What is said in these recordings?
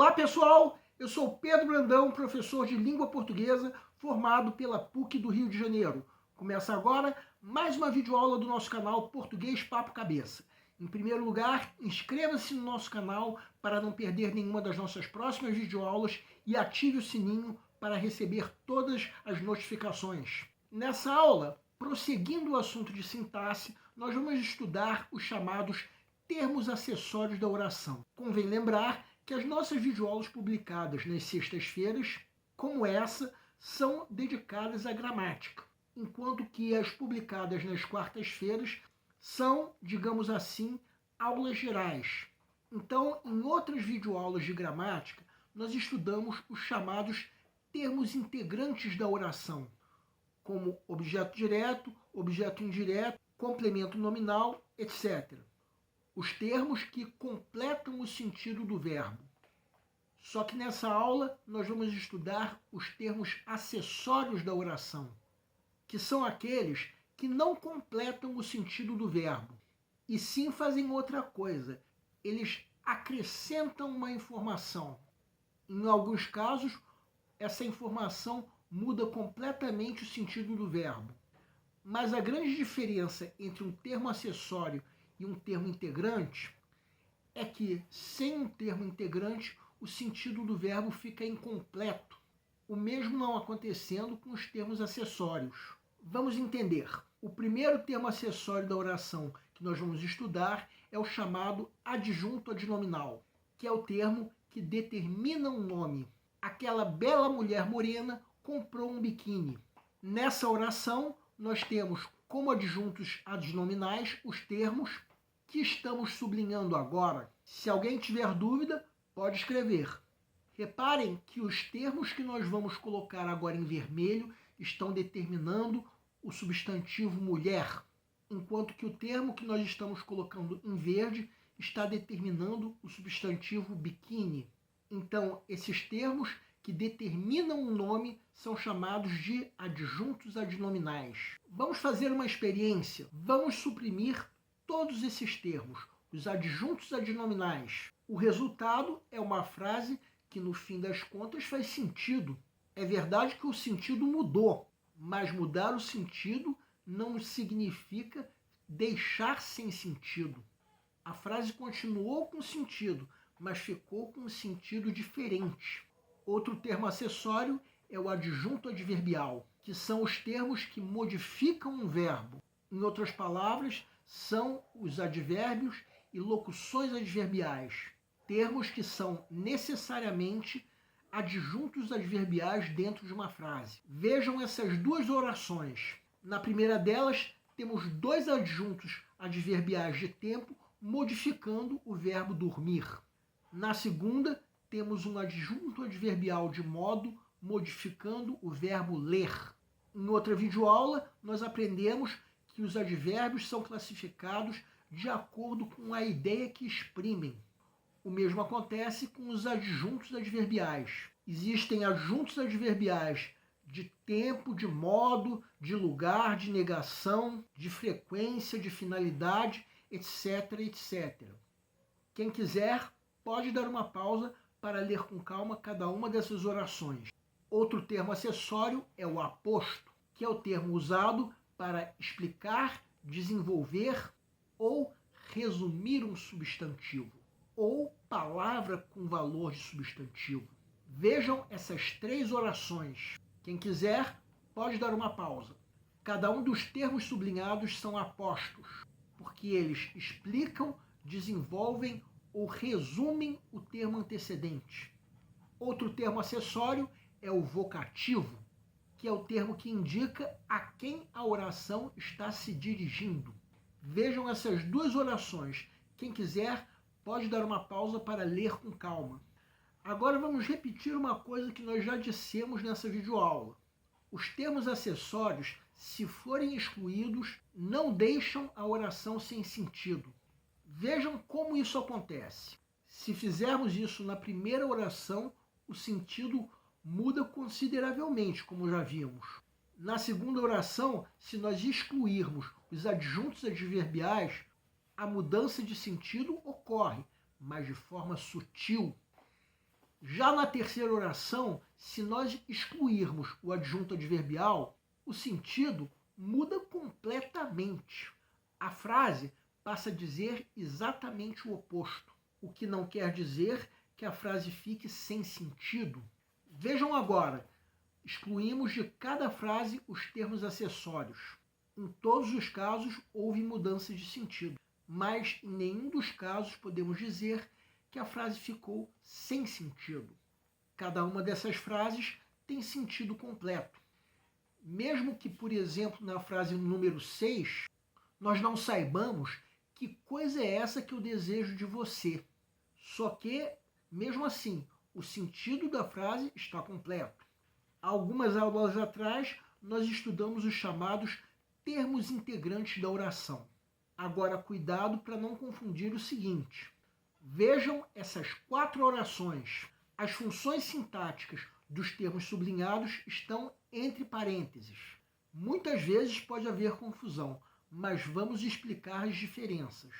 Olá pessoal, eu sou Pedro Brandão, professor de língua portuguesa formado pela PUC do Rio de Janeiro. Começa agora mais uma videoaula do nosso canal Português Papo Cabeça. Em primeiro lugar, inscreva-se no nosso canal para não perder nenhuma das nossas próximas videoaulas e ative o sininho para receber todas as notificações. Nessa aula, prosseguindo o assunto de sintaxe, nós vamos estudar os chamados termos acessórios da oração. Convém lembrar que as nossas videoaulas publicadas nas sextas-feiras, como essa, são dedicadas à gramática, enquanto que as publicadas nas quartas-feiras são, digamos assim, aulas gerais. Então, em outras videoaulas de gramática, nós estudamos os chamados termos integrantes da oração, como objeto direto, objeto indireto, complemento nominal, etc. Os termos que completam o sentido do verbo. Só que nessa aula nós vamos estudar os termos acessórios da oração, que são aqueles que não completam o sentido do verbo, e sim fazem outra coisa. Eles acrescentam uma informação. Em alguns casos, essa informação muda completamente o sentido do verbo. Mas a grande diferença entre um termo acessório e um termo integrante é que, sem um termo integrante, o sentido do verbo fica incompleto. O mesmo não acontecendo com os termos acessórios. Vamos entender. O primeiro termo acessório da oração que nós vamos estudar é o chamado adjunto adnominal, que é o termo que determina um nome. Aquela bela mulher morena comprou um biquíni. Nessa oração, nós temos como adjuntos adnominais os termos que estamos sublinhando agora. Se alguém tiver dúvida, pode escrever. Reparem que os termos que nós vamos colocar agora em vermelho estão determinando o substantivo mulher, enquanto que o termo que nós estamos colocando em verde está determinando o substantivo biquíni. Então, esses termos que determinam um nome são chamados de adjuntos adnominais. Vamos fazer uma experiência. Vamos suprimir todos esses termos, os adjuntos adnominais. O resultado é uma frase que, no fim das contas, faz sentido. É verdade que o sentido mudou, mas mudar o sentido não significa deixar sem sentido. A frase continuou com sentido, mas ficou com um sentido diferente. Outro termo acessório é o adjunto adverbial, que são os termos que modificam um verbo. Em outras palavras, são os advérbios e locuções adverbiais, termos que são necessariamente adjuntos adverbiais dentro de uma frase. Vejam essas duas orações. Na primeira delas, temos dois adjuntos adverbiais de tempo modificando o verbo dormir. Na segunda, temos um adjunto adverbial de modo modificando o verbo ler. Em outra videoaula, nós aprendemos que os advérbios são classificados de acordo com a ideia que exprimem. O mesmo acontece com os adjuntos adverbiais. Existem adjuntos adverbiais de tempo, de modo, de lugar, de negação, de frequência, de finalidade, etc, etc. Quem quiser pode dar uma pausa para ler com calma cada uma dessas orações. Outro termo acessório é o aposto, que é o termo usado para explicar, desenvolver ou resumir um substantivo, ou palavra com valor de substantivo. Vejam essas três orações. Quem quiser pode dar uma pausa. Cada um dos termos sublinhados são apostos, porque eles explicam, desenvolvem ou resumem o termo antecedente. Outro termo acessório é o vocativo, que é o termo que indica a quem a oração está se dirigindo. Vejam essas duas orações. Quem quiser pode dar uma pausa para ler com calma. Agora vamos repetir uma coisa que nós já dissemos nessa videoaula. Os termos acessórios, se forem excluídos, não deixam a oração sem sentido. Vejam como isso acontece. Se fizermos isso na primeira oração, o sentido muda consideravelmente, como já vimos. Na segunda oração, se nós excluirmos os adjuntos adverbiais, a mudança de sentido ocorre, mas de forma sutil. Já na terceira oração, se nós excluirmos o adjunto adverbial, o sentido muda completamente. A frase passa a dizer exatamente o oposto, o que não quer dizer que a frase fique sem sentido. Vejam agora, excluímos de cada frase os termos acessórios. Em todos os casos houve mudança de sentido, mas em nenhum dos casos podemos dizer que a frase ficou sem sentido. Cada uma dessas frases tem sentido completo. Mesmo que, por exemplo, na frase número 6, nós não saibamos que coisa é essa que eu desejo de você. Só que, mesmo assim, o sentido da frase está completo. Algumas aulas atrás, nós estudamos os chamados termos integrantes da oração. Agora, cuidado para não confundir o seguinte. Vejam essas 4 orações. As funções sintáticas dos termos sublinhados estão entre parênteses. Muitas vezes pode haver confusão, mas vamos explicar as diferenças.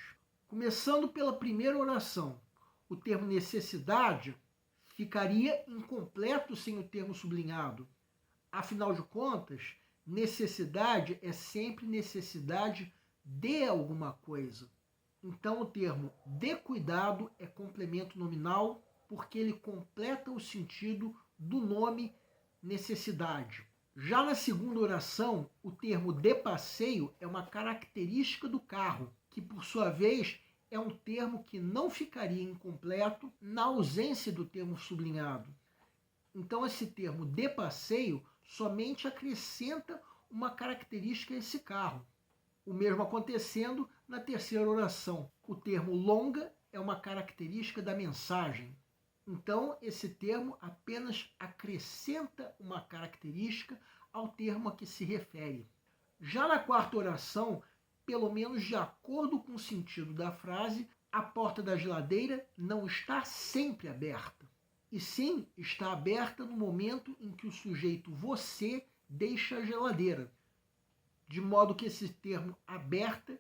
Começando pela primeira oração, o termo necessidade ficaria incompleto sem o termo sublinhado. Afinal de contas, necessidade é sempre necessidade de alguma coisa. Então, o termo de cuidado é complemento nominal porque ele completa o sentido do nome necessidade. Já na segunda oração, o termo de passeio é uma característica do carro, que por sua vez é um termo que não ficaria incompleto na ausência do termo sublinhado. Então, esse termo de passeio somente acrescenta uma característica a esse carro. O mesmo acontecendo na terceira oração. O termo longa é uma característica da mensagem. Então, esse termo apenas acrescenta uma característica ao termo a que se refere. Já na quarta oração, pelo menos de acordo com o sentido da frase, a porta da geladeira não está sempre aberta. E sim, está aberta no momento em que o sujeito você deixa a geladeira. De modo que esse termo aberta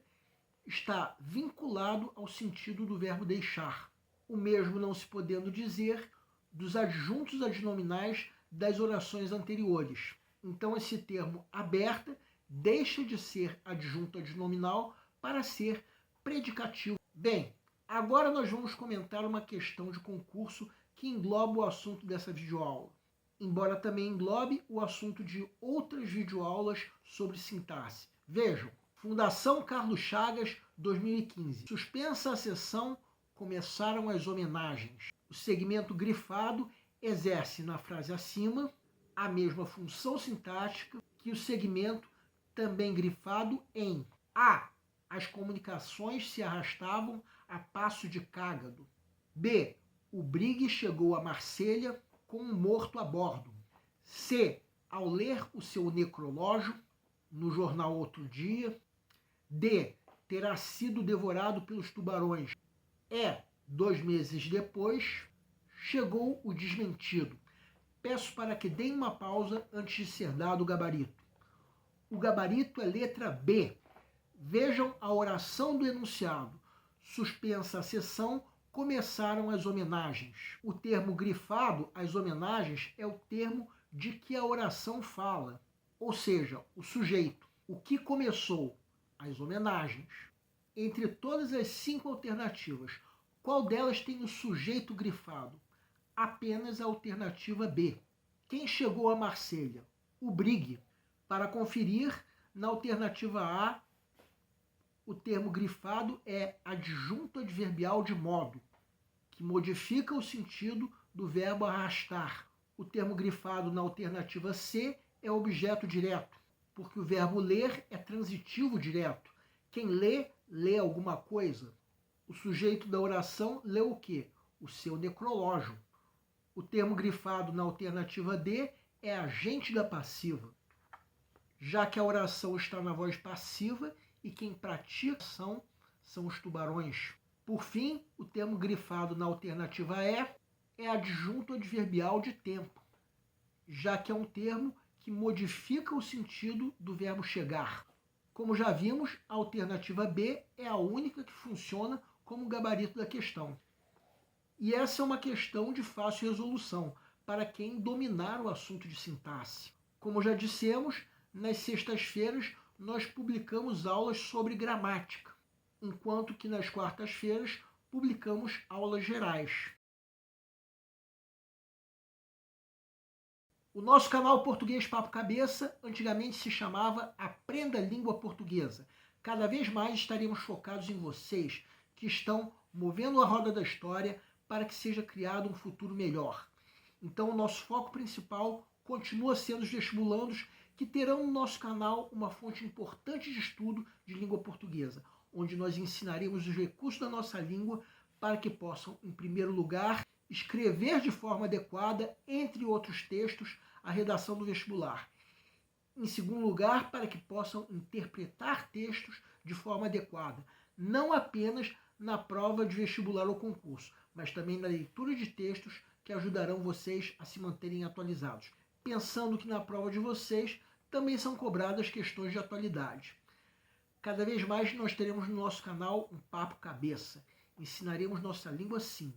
está vinculado ao sentido do verbo deixar. O mesmo não se podendo dizer dos adjuntos adnominais das orações anteriores. Então, esse termo aberta deixa de ser adjunto adnominal para ser predicativo. Bem, agora nós vamos comentar uma questão de concurso que engloba o assunto dessa videoaula, embora também englobe o assunto de outras videoaulas sobre sintaxe. Vejam, Fundação Carlos Chagas, 2015. Suspensa a sessão, começaram as homenagens. O segmento grifado exerce na frase acima a mesma função sintática que o segmento também grifado em A. As comunicações se arrastavam a passo de cágado. B. O brigue chegou a Marselha com um morto a bordo. C. Ao ler o seu necrológio no jornal Outro Dia. D. Terá sido devorado pelos tubarões. E. 2 meses depois, chegou o desmentido. Peço para que deem uma pausa antes de ser dado o gabarito. O gabarito é letra B. Vejam a oração do enunciado. Suspensa a sessão, começaram as homenagens. O termo grifado, as homenagens, é o termo de que a oração fala. Ou seja, o sujeito. O que começou? As homenagens. Entre todas as 5 alternativas, qual delas tem o sujeito grifado? Apenas a alternativa B. Quem chegou a Marselha? O brigue. Para conferir, na alternativa A, o termo grifado é adjunto adverbial de modo, que modifica o sentido do verbo arrastar. O termo grifado na alternativa C é objeto direto, porque o verbo ler é transitivo direto. Quem lê, lê alguma coisa. O sujeito da oração lê o quê? O seu necrológio. O termo grifado na alternativa D é agente da passiva, já que a oração está na voz passiva e quem pratica a ação são os tubarões. Por fim, o termo grifado na alternativa E é adjunto adverbial de tempo, já que é um termo que modifica o sentido do verbo chegar. Como já vimos, a alternativa B é a única que funciona como gabarito da questão. E essa é uma questão de fácil resolução para quem dominar o assunto de sintaxe. Como já dissemos, nas sextas-feiras nós publicamos aulas sobre gramática, enquanto que nas quartas-feiras publicamos aulas gerais. O nosso canal Português Papo Cabeça antigamente se chamava Aprenda a Língua Portuguesa. Cada vez mais estaremos focados em vocês que estão movendo a roda da história para que seja criado um futuro melhor. Então o nosso foco principal continua sendo os vestibulandos, que terão no nosso canal uma fonte importante de estudo de língua portuguesa, onde nós ensinaremos os recursos da nossa língua para que possam, em primeiro lugar, escrever de forma adequada, entre outros textos, a redação do vestibular. Em segundo lugar, para que possam interpretar textos de forma adequada, não apenas na prova de vestibular ou concurso, mas também na leitura de textos que ajudarão vocês a se manterem atualizados. Pensando que na prova de vocês também são cobradas questões de atualidade. Cada vez mais nós teremos no nosso canal um Papo Cabeça. Ensinaremos nossa língua sim,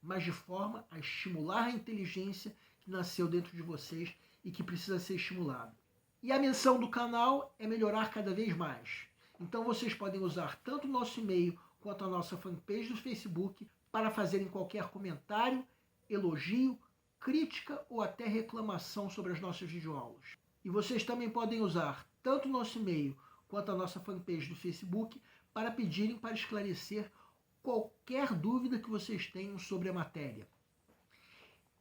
mas de forma a estimular a inteligência que nasceu dentro de vocês e que precisa ser estimulada. E a missão do canal é melhorar cada vez mais. Então vocês podem usar tanto o nosso e-mail quanto a nossa fanpage do Facebook para fazerem qualquer comentário, elogio, crítica ou até reclamação sobre as nossas videoaulas. E vocês também podem usar tanto o nosso e-mail quanto a nossa fanpage do Facebook para pedirem para esclarecer qualquer dúvida que vocês tenham sobre a matéria.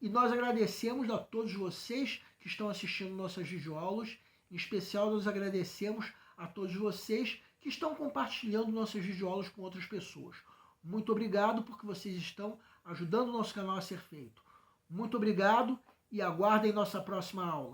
E nós agradecemos a todos vocês que estão assistindo nossas videoaulas. Em especial, nós agradecemos a todos vocês que estão compartilhando nossas videoaulas com outras pessoas. Muito obrigado porque vocês estão ajudando o nosso canal a ser feito. Muito obrigado e aguardem nossa próxima aula.